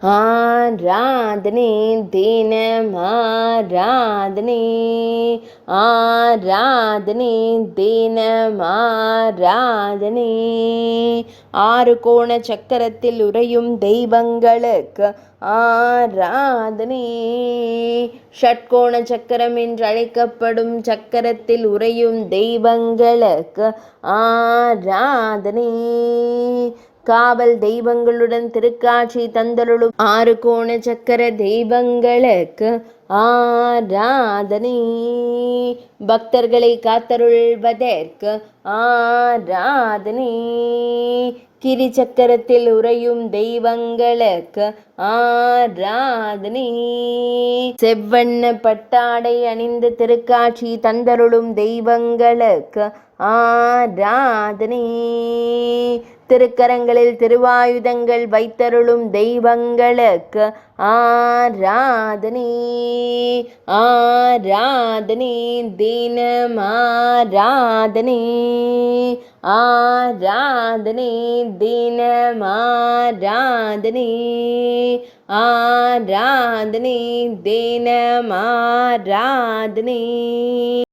ஆராதனை தினம் ஆராதனை, ஆராதனை தினம் ஆராதனை. ஆறு கோண சக்கரத்தில் உறையும் தெய்வங்களுக்கு ஆராதனை. ஷட்கோண சக்கரம் என்று அழைக்கப்படும் சக்கரத்தில் உறையும் தெய்வங்களுக்கு ஆராதனை. காவல் தெய்வங்களுடன் திருக்காட்சி தந்தருளும் ஆறு கோண சக்கர தெய்வங்களுக்கு ஆராதனை. பக்தர்களை காத்தருள்வதற்கு ஆராதனை. கிரி சக்கரத்தில் உறையும் தெய்வங்களுக்கு ஆராதனை. செவ்வண்ண பட்டாடை அணிந்து திருக்காட்சி தந்தருளும் தெய்வங்களுக்கு ஆராதனை. திருக்கரங்களில் திருவாயுதங்கள் வைத்தருளும் தெய்வங்களுக்கு ஆராதனை. ஆராதனை தினம் ஆராதனை, ஆராதனை தினம் ஆராதனை, ஆராதனை தினம் ஆராதனை.